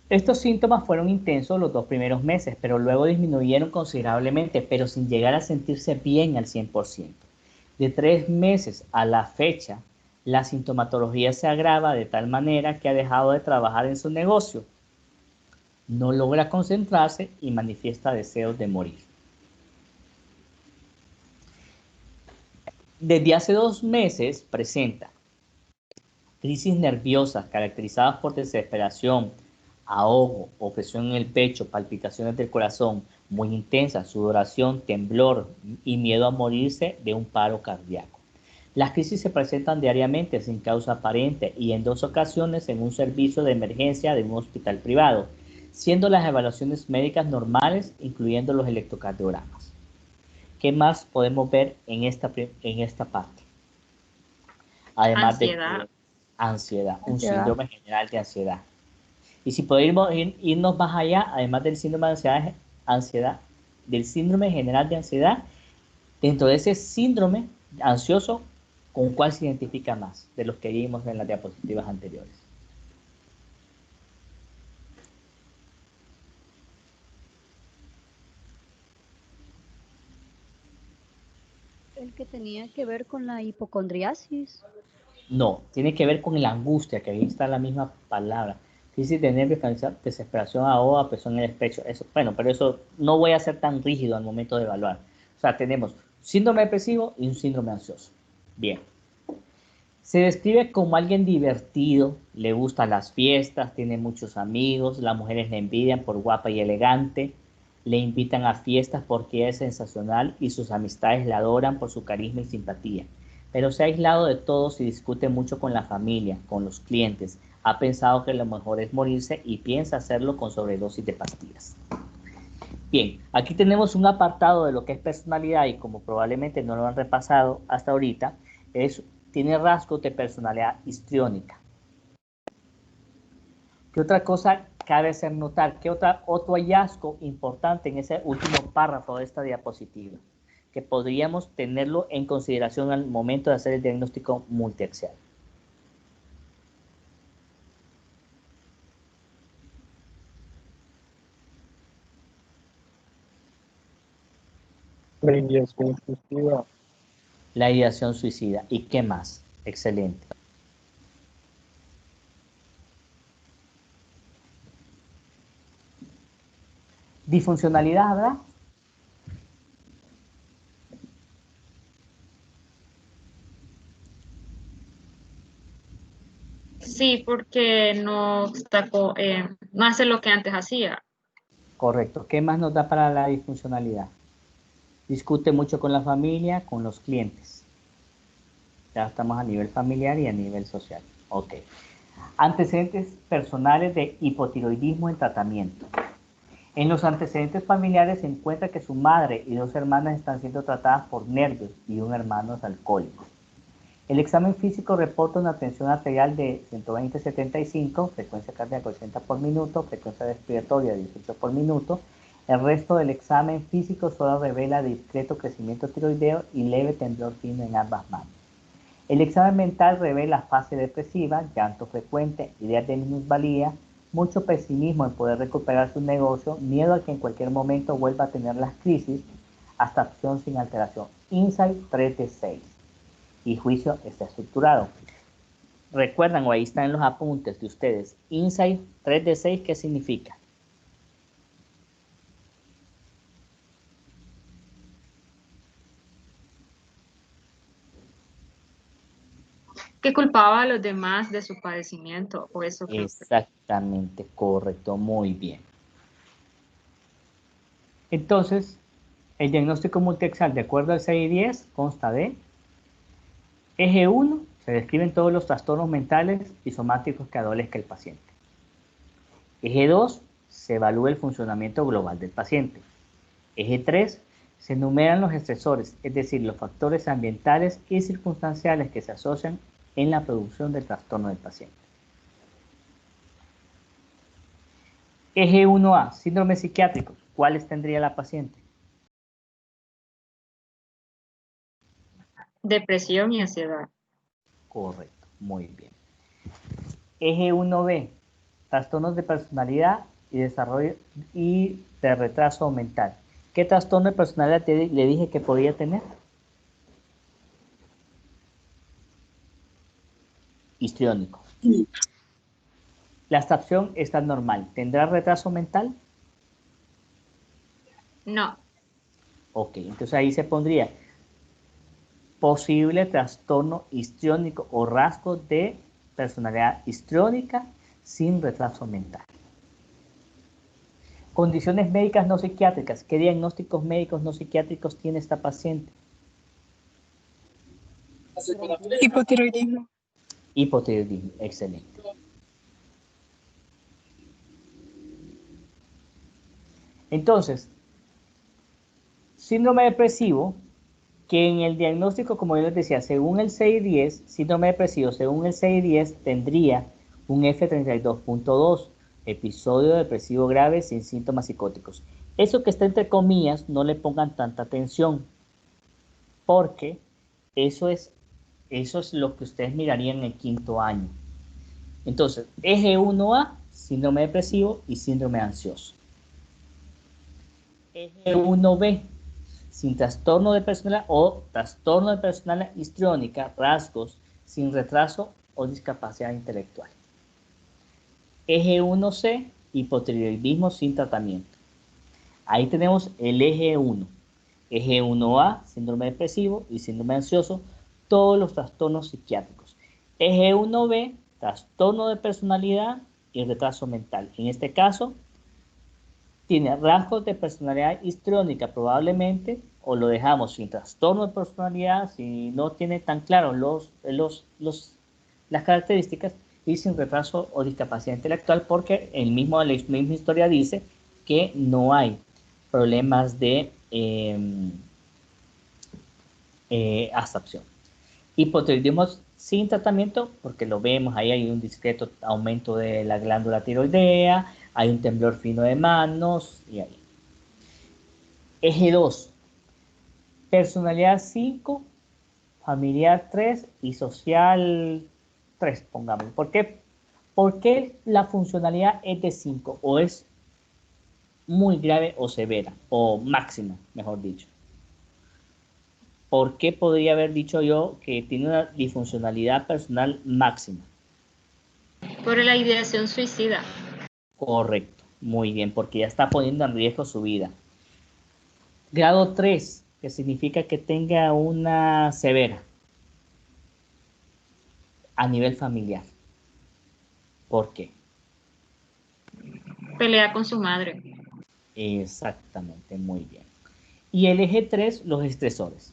Estos síntomas fueron intensos los 2 primeros meses, pero luego disminuyeron considerablemente, pero sin llegar a sentirse bien al 100%. De 3 meses a la fecha, la sintomatología se agrava de tal manera que ha dejado de trabajar en su negocio. No logra concentrarse y manifiesta deseos de morir. Desde hace 2 meses presenta crisis nerviosas caracterizadas por desesperación, ahogo, opresión en el pecho, palpitaciones del corazón muy intensas, sudoración, temblor y miedo a morirse de un paro cardíaco. Las crisis se presentan diariamente sin causa aparente y en 2 ocasiones en un servicio de emergencia de un hospital privado, siendo las evaluaciones médicas normales, incluyendo los electrocardiogramas. ¿Qué más podemos ver en esta parte? Además Ansiedad. de ansiedad, un síndrome general de ansiedad. Y si podemos irnos más allá, además del síndrome de ansiedad, del síndrome general de ansiedad, dentro de ese síndrome ansioso, ¿con cuál se identifica más de los que vimos en las diapositivas anteriores? El que tenía que ver con la hipocondriasis. No, tiene que ver con la angustia, que ahí está la misma palabra. Crisis de nervios, cansancio, desesperación, ahogo, presión en el pecho. Eso, bueno, pero eso no voy a ser tan rígido al momento de evaluar. O sea, tenemos síndrome depresivo y un síndrome ansioso. Bien. Se describe como alguien divertido, le gustan las fiestas, tiene muchos amigos, las mujeres le envidian por guapa y elegante, le invitan a fiestas porque es sensacional y sus amistades la adoran por su carisma y simpatía. Pero se ha aislado de todos y discute mucho con la familia, con los clientes. Ha pensado que lo mejor es morirse y piensa hacerlo con sobredosis de pastillas. Bien, aquí tenemos un apartado de lo que es personalidad y como probablemente no lo han repasado hasta ahorita, tiene rasgos de personalidad histriónica. ¿Qué otra cosa cabe hacer notar? ¿Qué otro hallazgo importante en ese último párrafo de esta diapositiva? Que podríamos tenerlo en consideración al momento de hacer el diagnóstico multiaxial. La ideación suicida. La ideación suicida. ¿Y qué más? Excelente. Disfuncionalidad, ¿verdad? Sí, porque no hace lo que antes hacía. Correcto. ¿Qué más nos da para la disfuncionalidad? Discute mucho con la familia, con los clientes. Ya estamos a nivel familiar y a nivel social. Ok. Antecedentes personales de hipotiroidismo en tratamiento. En los antecedentes familiares se encuentra que su madre y 2 hermanas están siendo tratadas por nervios y un hermano es alcohólico. El examen físico reporta una tensión arterial de 120/75, frecuencia cardíaca 80 por minuto, frecuencia respiratoria 18 por minuto. El resto del examen físico solo revela discreto crecimiento tiroideo y leve temblor fino en ambas manos. El examen mental revela fase depresiva, llanto frecuente, ideas de minusvalía, mucho pesimismo en poder recuperar su negocio, miedo a que en cualquier momento vuelva a tener las crisis, abstracción sin alteración. Insight 3 de 6. Y juicio está estructurado. Recuerdan, o ahí están en los apuntes de ustedes, Insight 3 de 6, ¿qué significa? Que culpaba a los demás de su padecimiento, o eso creo que. Exactamente, correcto, muy bien. Entonces, el diagnóstico multiaxial, de acuerdo al 6 y 10, consta de eje 1, se describen todos los trastornos mentales y somáticos que adolezca el paciente. Eje 2, se evalúa el funcionamiento global del paciente. Eje 3, se enumeran los estresores, es decir, los factores ambientales y circunstanciales que se asocian en la producción del trastorno del paciente. Eje 1A, síndromes psiquiátricos. ¿Cuáles tendría la paciente? Depresión y ansiedad. Correcto, muy bien. Eje 1B, trastornos de personalidad y desarrollo y de retraso mental. ¿Qué trastorno de personalidad le dije que podía tener? Histriónico. La abstracción está normal. ¿Tendrá retraso mental? No. Ok, entonces ahí se pondría posible trastorno histriónico o rasgo de personalidad histriónica sin retraso mental. Condiciones médicas no psiquiátricas. ¿Qué diagnósticos médicos no psiquiátricos tiene esta paciente? Hipotiroidismo. Hipotiroidismo, excelente. Entonces, síndrome depresivo, que en el diagnóstico, como yo les decía, según el 610, síndrome depresivo, según el 610, tendría un F32.2, episodio depresivo grave sin síntomas psicóticos. Eso que está entre comillas, no le pongan tanta atención, porque eso es lo que ustedes mirarían en el 5º año. Entonces, eje 1A, síndrome depresivo y síndrome ansioso. Eje 1B, sin trastorno de personalidad o trastorno de personalidad histriónica, rasgos sin retraso o discapacidad intelectual. Eje 1C, hipotiroidismo sin tratamiento. Ahí tenemos el eje 1. Eje 1A, síndrome depresivo y síndrome ansioso, todos los trastornos psiquiátricos. Eje 1B, trastorno de personalidad y retraso mental. En este caso, tiene rasgos de personalidad histriónica probablemente, o lo dejamos sin trastorno de personalidad, si no tiene tan claro las características, y sin retraso o discapacidad intelectual, porque la misma historia dice que no hay problemas de abstracción. Hipotiroidismo sin tratamiento, porque lo vemos, ahí hay un discreto aumento de la glándula tiroidea, hay un temblor fino de manos, y ahí. Eje 2, personalidad 5, familiar 3 y social 3, pongamos. ¿Por qué la funcionalidad es de 5 o es muy grave o severa o máxima, mejor dicho? ¿Por qué podría haber dicho yo que tiene una disfuncionalidad personal máxima? Por la ideación suicida. Correcto, muy bien, porque ya está poniendo en riesgo su vida. Grado 3, que significa que tenga una severa a nivel familiar. ¿Por qué? Pelea con su madre. Exactamente, muy bien. Y el eje 3, los estresores.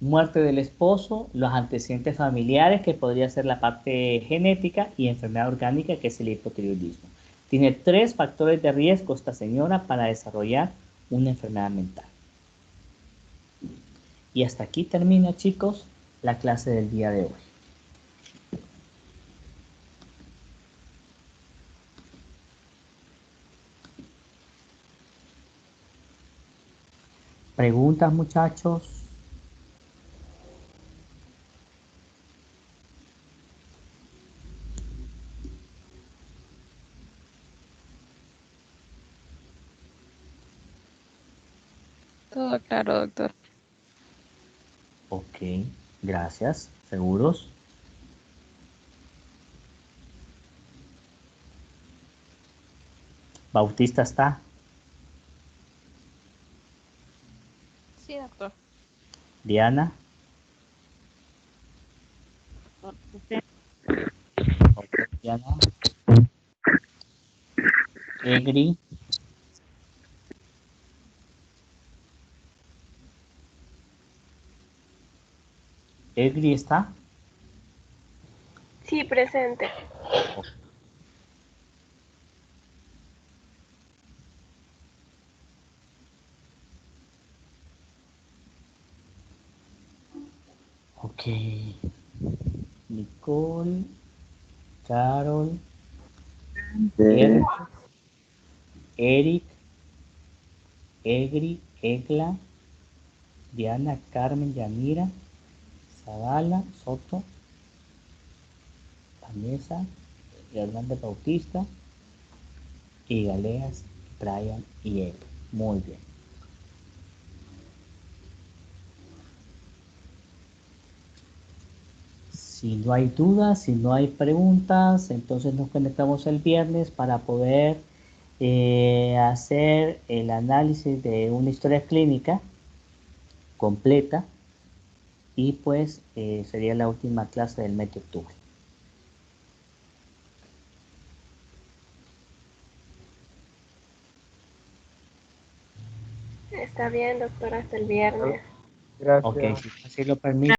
Muerte del esposo, los antecedentes familiares, que podría ser la parte genética, y enfermedad orgánica, que es el hipotiroidismo. Tiene 3 factores de riesgo esta señora para desarrollar una enfermedad mental. Y hasta aquí termina, chicos, la clase del día de hoy. ¿Preguntas, muchachos? Todo claro, doctor. Ok, gracias. ¿Seguros? ¿Bautista está? Sí, doctor. ¿Diana? Ok, Diana. ¿Egri? ¿Egri está? Sí, presente. Ok. Nicole, Carol, Eric, Egri, Egla, Diana, Carmen, Yanira, Zavala, Soto, Vanessa, Hernández Bautista, y Galeas, Brian y Ed. Muy bien. Si no hay dudas, si no hay preguntas, entonces nos conectamos el viernes para poder hacer el análisis de una historia clínica completa, y pues sería la última clase del mes de octubre. Está bien, doctor, hasta el viernes. Gracias. Ok, si así lo permite.